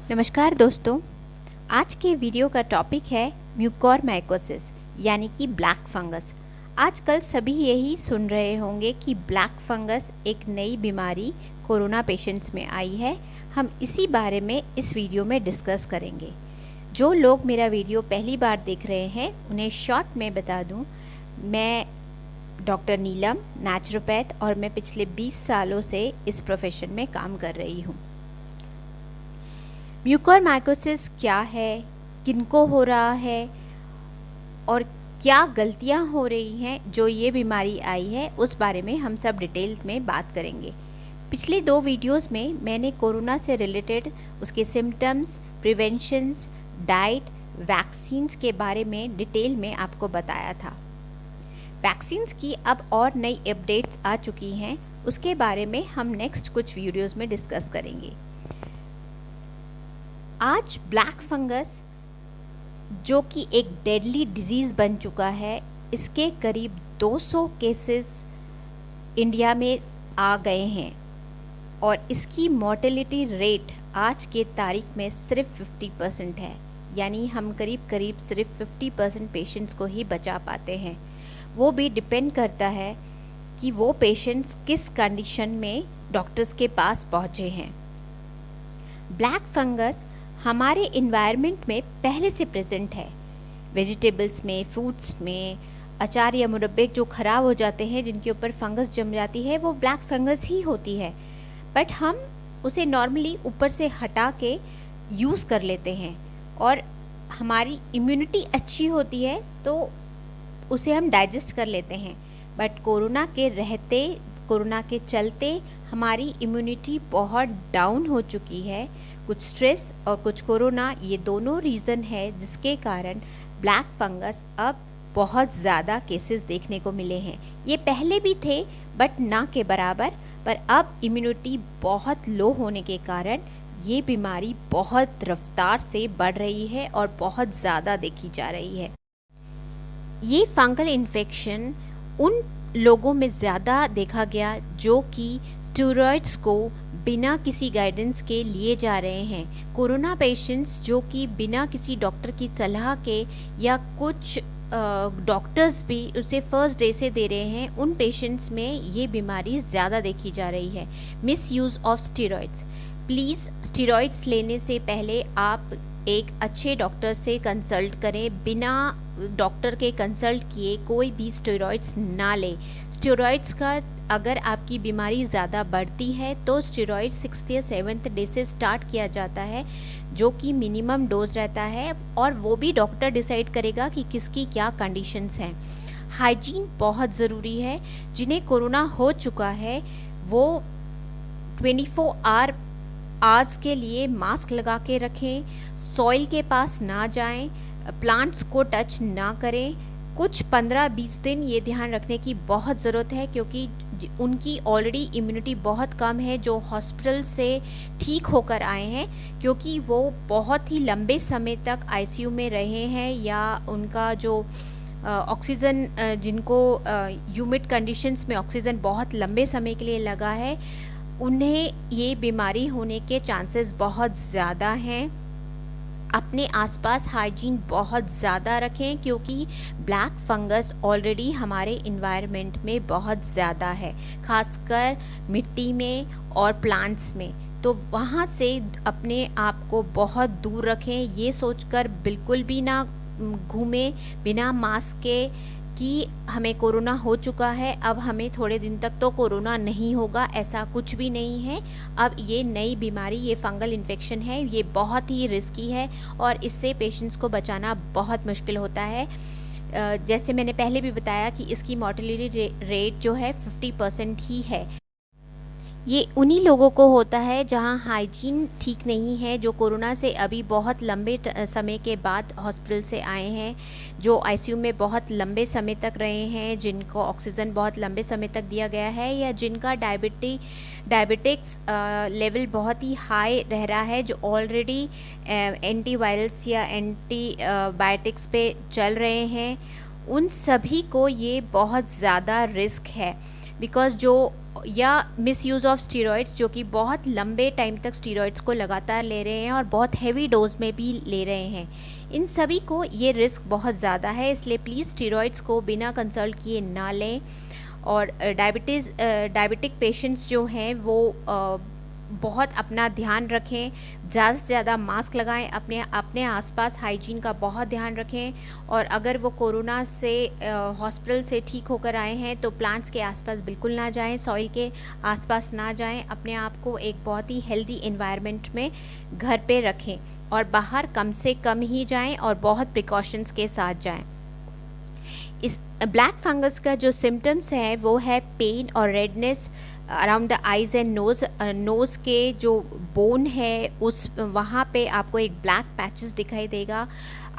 नमस्कार दोस्तों। आज के वीडियो का टॉपिक है म्यूकोरमाइकोसिस यानी कि ब्लैक फंगस। आजकल सभी यही सुन रहे होंगे कि ब्लैक फंगस एक नई बीमारी कोरोना पेशेंट्स में आई है। हम इसी बारे में इस वीडियो में डिस्कस करेंगे। जो लोग मेरा वीडियो पहली बार देख रहे हैं उन्हें शॉर्ट में बता दूं, मैं डॉक्टर नीलम नेचुरोपैथ और मैं पिछले 20 सालों से इस प्रोफेशन में काम कर रही हूँ। म्यूकोरमाइकोसिस क्या है, किनको हो रहा है और क्या गलतियां हो रही हैं जो ये बीमारी आई है, उस बारे में हम सब डिटेल्स में बात करेंगे। पिछले 2 वीडियोस में मैंने कोरोना से रिलेटेड उसके सिम्टम्स, प्रिवेंशंस, डाइट, वैक्सीन्स के बारे में डिटेल में आपको बताया था। वैक्सीन्स की अब और नई अपडेट्स आ चुकी हैं, उसके बारे में हम नेक्स्ट कुछ वीडियोस में डिस्कस करेंगे। आज ब्लैक फंगस जो कि एक डेडली डिजीज़ बन चुका है, इसके करीब 200 केसेस इंडिया में आ गए हैं और इसकी मॉर्टेलिटी रेट आज के तारीख में सिर्फ 50% है। यानी हम करीब सिर्फ 50% पेशेंट्स को ही बचा पाते हैं। वो भी डिपेंड करता है कि वो पेशेंट्स किस कंडीशन में डॉक्टर्स के पास पहुँचे हैं। ब्लैक फंगस हमारे इन्वायरमेंट में पहले से प्रेजेंट है। वेजिटेबल्स में, फ्रूट्स में, अचार या मुरब्बे जो ख़राब हो जाते हैं, जिनके ऊपर फंगस जम जाती है, वो ब्लैक फंगस ही होती है। बट हम उसे नॉर्मली ऊपर से हटा के यूज़ कर लेते हैं और हमारी इम्यूनिटी अच्छी होती है तो उसे हम डाइजेस्ट कर लेते हैं। बट कोरोना के चलते हमारी इम्यूनिटी बहुत डाउन हो चुकी है। कुछ स्ट्रेस और कुछ कोरोना, ये दोनों रीज़न है जिसके कारण ब्लैक फंगस अब बहुत ज़्यादा केसेस देखने को मिले हैं। ये पहले भी थे बट ना के बराबर, पर अब इम्यूनिटी बहुत लो होने के कारण ये बीमारी बहुत रफ्तार से बढ़ रही है और बहुत ज़्यादा देखी जा रही है। ये फंगल इन्फेक्शन उन लोगों में ज़्यादा देखा गया जो कि स्टेरॉइड्स को बिना किसी गाइडेंस के लिए जा रहे हैं। कोरोना पेशेंट्स जो कि बिना किसी डॉक्टर की सलाह के या कुछ डॉक्टर्स भी उसे फर्स्ट डे से दे रहे हैं, उन पेशेंट्स में ये बीमारी ज़्यादा देखी जा रही है। Miss use of steroids. Please steroids लेने से पहले आप एक अच्छे डॉक्टर से कंसल्ट करें। बिना डॉक्टर के कंसल्ट किए कोई भी स्टेरॉइड्स ना लें। स्टेरॉइड्स का अगर आपकी बीमारी ज़्यादा बढ़ती है तो स्टेरॉइड 6th या 7th डे से स्टार्ट किया जाता है, जो कि मिनिमम डोज रहता है और वो भी डॉक्टर डिसाइड करेगा कि किसकी क्या कंडीशंस हैं। हाइजीन बहुत ज़रूरी है। जिन्हें कोरोना हो चुका है वो 24 आवर्स के लिए मास्क लगा के रखें, सॉइल के पास ना जाएं, प्लांट्स को टच ना करें। कुछ 15-20 दिन ये ध्यान रखने की बहुत ज़रूरत है क्योंकि उनकी ऑलरेडी इम्यूनिटी बहुत कम है जो हॉस्पिटल से ठीक होकर आए हैं, क्योंकि वो बहुत ही लंबे समय तक आईसीयू में रहे हैं या उनका जो ऑक्सीजन जिनको ह्यूमिड कंडीशंस में ऑक्सीजन बहुत लंबे समय के लिए लगा है, उन्हें ये बीमारी होने के चांसेस बहुत ज़्यादा हैं। अपने आसपास हाइजीन बहुत ज़्यादा रखें क्योंकि ब्लैक फंगस ऑलरेडी हमारे इन्वायरमेंट में बहुत ज़्यादा है, खासकर मिट्टी में और प्लांट्स में। तो वहाँ से अपने आप को बहुत दूर रखें। ये सोचकर बिल्कुल भी ना घूमें बिना मास्क के कि हमें कोरोना हो चुका है, अब हमें थोड़े दिन तक तो कोरोना नहीं होगा। ऐसा कुछ भी नहीं है। अब ये नई बीमारी, ये फंगल इन्फेक्शन है, ये बहुत ही रिस्की है और इससे पेशेंट्स को बचाना बहुत मुश्किल होता है। जैसे मैंने पहले भी बताया कि इसकी मॉर्टेलिटी रेट जो है 50% ही है। ये उन्हीं लोगों को होता है जहां हाइजीन ठीक नहीं है, जो कोरोना से अभी बहुत लंबे समय के बाद हॉस्पिटल से आए हैं, जो आईसीयू में बहुत लंबे समय तक रहे हैं, जिनको ऑक्सीजन बहुत लंबे समय तक दिया गया है, या जिनका डायबिटिक्स लेवल बहुत ही हाई रह रहा है, जो ऑलरेडी एंटीवायरल्स या एंटीबायोटिक्स पे चल रहे हैं। उन सभी को ये बहुत ज़्यादा रिस्क है बिकॉज़ जो या मिसयूज़ ऑफ स्टीरॉइड्स, जो कि बहुत लंबे टाइम तक स्टीरॉइड्स को लगातार ले रहे हैं और बहुत हैवी डोज में भी ले रहे हैं, इन सभी को ये रिस्क बहुत ज़्यादा है। इसलिए प्लीज़ स्टीरॉइड्स को बिना कंसल्ट किए ना लें। और डायबिटिक पेशेंट्स जो हैं वो बहुत अपना ध्यान रखें, ज़्यादा से ज़्यादा मास्क लगाएं, अपने आसपास हाइजीन का बहुत ध्यान रखें। और अगर वो कोरोना से हॉस्पिटल से ठीक होकर आए हैं तो प्लांट्स के आसपास बिल्कुल ना जाएं, सॉइल के आसपास ना जाएं। अपने आप को एक बहुत ही हेल्दी एनवायरनमेंट में घर पे रखें और बाहर कम से कम ही जाएं और बहुत प्रिकॉशंस के साथ जाएं। इस ब्लैक फंगस का जो सिम्टम्स है वो है पेन और redness around the eyes and nose के जो बोन है उस वहाँ पे आपको एक ब्लैक पैचेस दिखाई देगा।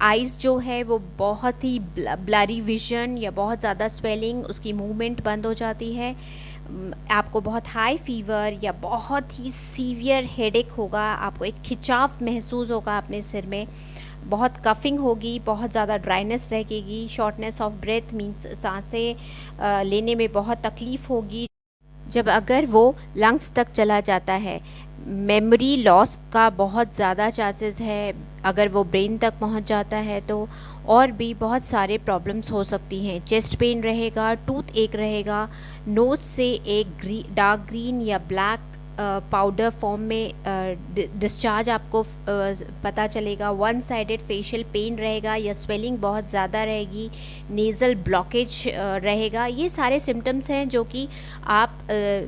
आइज़ जो है वो बहुत ही ब्लरी विजन या बहुत ज़्यादा स्वेलिंग, उसकी मूवमेंट बंद हो जाती है। आपको बहुत हाई फीवर या बहुत ही सीवियर हेडेक होगा, आपको एक खिंचाव महसूस होगा अपने सिर में, बहुत कफिंग होगी, बहुत ज़्यादा ड्राइनेस रहेगी, शॉर्टनेस ऑफ ब्रेथ मीन्स सांसें लेने में बहुत तकलीफ़ होगी। जब अगर वो लंग्स तक चला जाता है, मेमोरी लॉस का बहुत ज़्यादा चांसेस है। अगर वो ब्रेन तक पहुंच जाता है तो और भी बहुत सारे प्रॉब्लम्स हो सकती हैं। चेस्ट पेन रहेगा, टूथ एक रहेगा, नोज़ से एक डार्क ग्रीन या ब्लैक पाउडर फॉर्म में डिस्चार्ज आपको पता चलेगा। वन साइडेड फेशियल पेन रहेगा या स्वेलिंग बहुत ज़्यादा रहेगी, नेज़ल ब्लॉकेज रहेगा। ये सारे सिम्टम्स हैं जो कि आप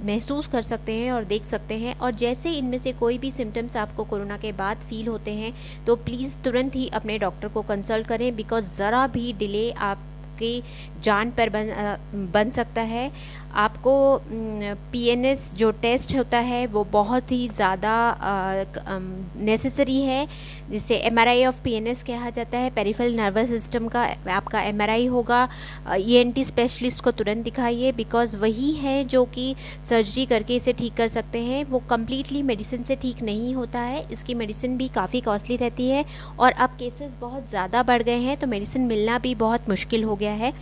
महसूस कर सकते हैं और देख सकते हैं। और जैसे इनमें से कोई भी सिम्टम्स आपको कोरोना के बाद फील होते हैं तो प्लीज़ तुरंत ही अपने डॉक्टर को कंसल्ट करें, बिकॉज़ ज़रा भी डिले आपकी जान पर बन सकता है। आपको पीएनएस जो टेस्ट होता है वो बहुत ही ज़्यादा नेसेसरी है, जिसे एमआरआई ऑफ पीएनएस कहा जाता है। पेरिफेरल नर्वस सिस्टम का आपका एमआरआई होगा। ईएनटी स्पेशलिस्ट को तुरंत दिखाइए, बिकॉज़ वही है जो कि सर्जरी करके इसे ठीक कर सकते हैं। वो कम्प्लीटली मेडिसिन से ठीक नहीं होता है, इसकी मेडिसिन भी काफ़ी कॉस्टली रहती है और अब केसेस बहुत ज़्यादा बढ़ गए हैं तो मेडिसिन मिलना भी बहुत मुश्किल हो गया है।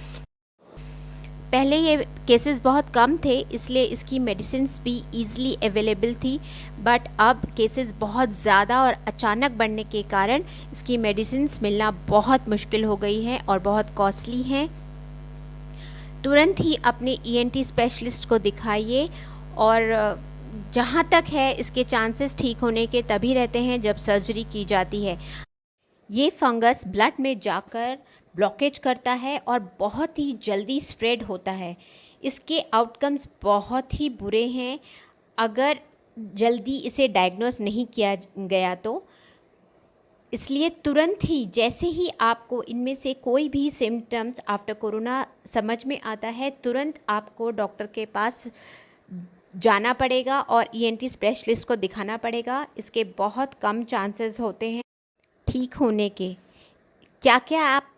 पहले ये केसेस बहुत कम थे, इसलिए इसकी मेडिसिन्स भी ईज़िली अवेलेबल थी, बट अब केसेस बहुत ज़्यादा और अचानक बढ़ने के कारण इसकी मेडिसिन्स मिलना बहुत मुश्किल हो गई हैं और बहुत कॉस्टली हैं। तुरंत ही अपने ईएनटी स्पेशलिस्ट को दिखाइए। और जहाँ तक है इसके चांसेस ठीक होने के तभी रहते हैं जब सर्जरी की जाती है। ये फंगस ब्लड में जाकर ब्लॉकेज करता है और बहुत ही जल्दी स्प्रेड होता है। इसके आउटकम्स बहुत ही बुरे हैं अगर जल्दी इसे डायग्नोस नहीं किया गया तो। इसलिए तुरंत ही जैसे ही आपको इनमें से कोई भी सिम्टम्स आफ्टर कोरोना समझ में आता है, तुरंत आपको डॉक्टर के पास जाना पड़ेगा और ईएनटी स्पेशलिस्ट को दिखाना पड़ेगा। इसके बहुत कम चांसेस होते हैं ठीक होने के। क्या क्या आप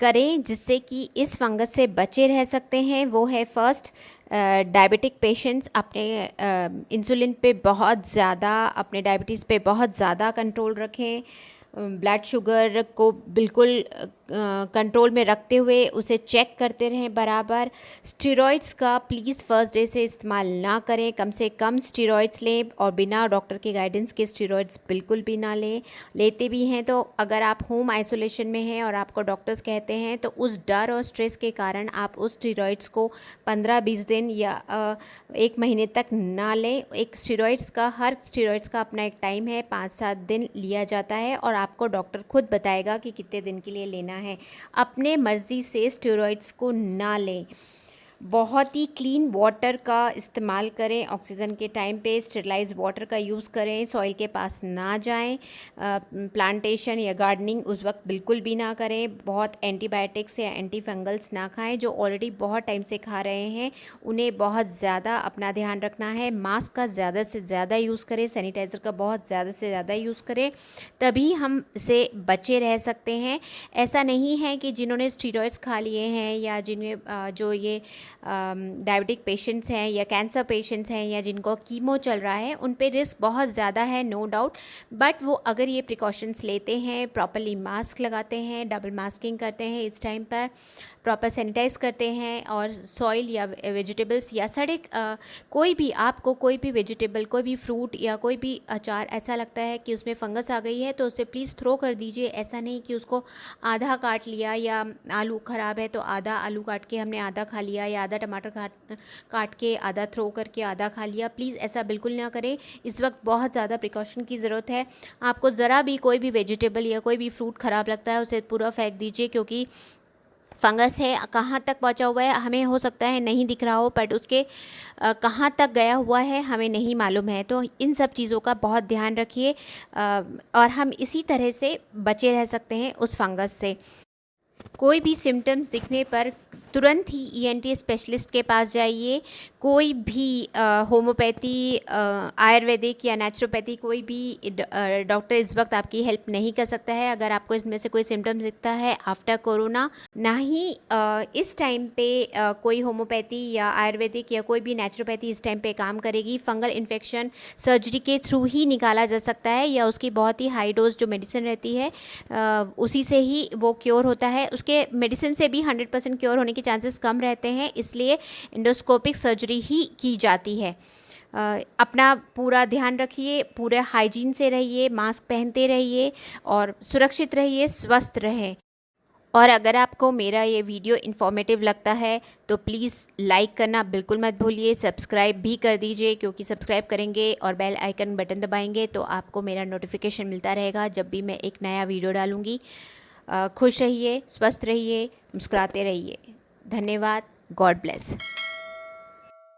करें जिससे कि इस फंगस से बचे रह सकते हैं, वो है फर्स्ट, डायबिटिक पेशेंट्स अपने इंसुलिन पे बहुत ज़्यादा, अपने डायबिटीज़ पे बहुत ज़्यादा कंट्रोल रखें। ब्लड शुगर को बिल्कुल कंट्रोल में रखते हुए उसे चेक करते रहें बराबर। स्टेरॉइड्स का प्लीज़ फर्स्ट डे से इस्तेमाल ना करें, कम से कम स्टेरॉइड्स लें और बिना डॉक्टर के गाइडेंस के स्टेरॉइड्स बिल्कुल भी ना लें। लेते भी हैं तो अगर आप होम आइसोलेशन में हैं और आपको डॉक्टर्स कहते हैं तो उस डर और स्ट्रेस के कारण आप उस स्टेरॉइड्स को 15-20 दिन या 1 महीने तक ना लें। हर स्टेरॉइड्स का अपना एक टाइम है, 5-7 दिन लिया जाता है और आपको डॉक्टर खुद बताएगा कि कितने दिन के लिए लेना है। अपने मर्ज़ी से स्टेरॉइड्स को ना लें। बहुत ही क्लीन वाटर का इस्तेमाल करें, ऑक्सीजन के टाइम पे स्टेरलाइज वाटर का यूज़ करें, सॉइल के पास ना जाएं, प्लांटेशन या गार्डनिंग उस वक्त बिल्कुल भी ना करें। बहुत एंटीबायोटिक्स या एंटी फंगल्स ना खाएं। जो ऑलरेडी बहुत टाइम से खा रहे हैं उन्हें बहुत ज़्यादा अपना ध्यान रखना है। मास्क का ज़्यादा से ज़्यादा यूज़ करें, सैनिटाइज़र का बहुत ज़्यादा से ज़्यादा यूज़ करें, तभी हम से बचे रह सकते हैं। ऐसा नहीं है कि जिन्होंने स्टीरॉइड्स खा लिए हैं या जिन्हें जो ये डायबिटिक पेशेंट्स हैं या कैंसर पेशेंट्स हैं या जिनको कीमो चल रहा है, उन पे रिस्क बहुत ज़्यादा है, नो डाउट। बट वो अगर ये प्रिकॉशंस लेते हैं, प्रॉपरली मास्क लगाते हैं, डबल मास्किंग करते हैं इस टाइम पर, प्रॉपर सैनिटाइज़ करते हैं, और सॉइल या वेजिटेबल्स या सड़े कोई भी, आपको कोई भी वेजिटेबल, कोई भी फ्रूट या कोई भी अचार ऐसा लगता है कि उसमें फंगस आ गई है तो उसे प्लीज़ थ्रो कर दीजिए। ऐसा नहीं कि उसको आधा काट लिया, या आलू ख़राब है तो आधा आलू काट के हमने आधा खा लिया, या आधा टमाटर काट के आधा थ्रो करके आधा खा लिया। प्लीज़ ऐसा बिल्कुल ना करें। इस वक्त बहुत ज़्यादा प्रिकॉशन की ज़रूरत है। आपको ज़रा भी कोई भी वेजिटेबल या कोई भी फ्रूट ख़राब लगता है उसे पूरा फेंक दीजिए, क्योंकि फंगस है, कहाँ तक पहुँचा हुआ है हमें हो सकता है नहीं दिख रहा हो, बट उसके कहाँ तक गया हुआ है हमें नहीं मालूम है। तो इन सब चीज़ों का बहुत ध्यान रखिए, और हम इसी तरह से बचे रह सकते हैं उस फंगस से। कोई भी सिम्टम्स दिखने पर तुरंत ही ईएनटी स्पेशलिस्ट के पास जाइए। कोई भी होम्योपैथी, आयुर्वेदिक या नेचुरोपैथी, कोई भी डॉक्टर इस वक्त आपकी हेल्प नहीं कर सकता है अगर आपको इसमें से कोई सिम्टम्स दिखता है आफ्टर कोरोना। ना ही इस टाइम पे कोई होम्योपैथी या आयुर्वेदिक या कोई भी नेचुरोपैथी इस टाइम पे काम करेगी। फंगल इन्फेक्शन सर्जरी के थ्रू ही निकाला जा सकता है, या उसकी बहुत ही हाई डोज जो मेडिसिन रहती है उसी से ही वो क्योर होता है। उसके मेडिसिन से भी 100% क्योर होने के चांसेस कम रहते हैं, इसलिए एंडोस्कोपिक सर्जरी ही की जाती है। अपना पूरा ध्यान रखिए, पूरे हाइजीन से रहिए, मास्क पहनते रहिए और सुरक्षित रहिए, स्वस्थ रहें। और अगर आपको मेरा ये वीडियो इन्फॉर्मेटिव लगता है तो प्लीज़ लाइक करना बिल्कुल मत भूलिए, सब्सक्राइब भी कर दीजिए, क्योंकि सब्सक्राइब करेंगे और बेल आइकन बटन दबाएंगे तो आपको मेरा नोटिफिकेशन मिलता रहेगा जब भी मैं एक नया वीडियो डालूँगी। खुश रहिए, स्वस्थ रहिए, मुस्कुराते रहिए। धन्यवाद। God bless.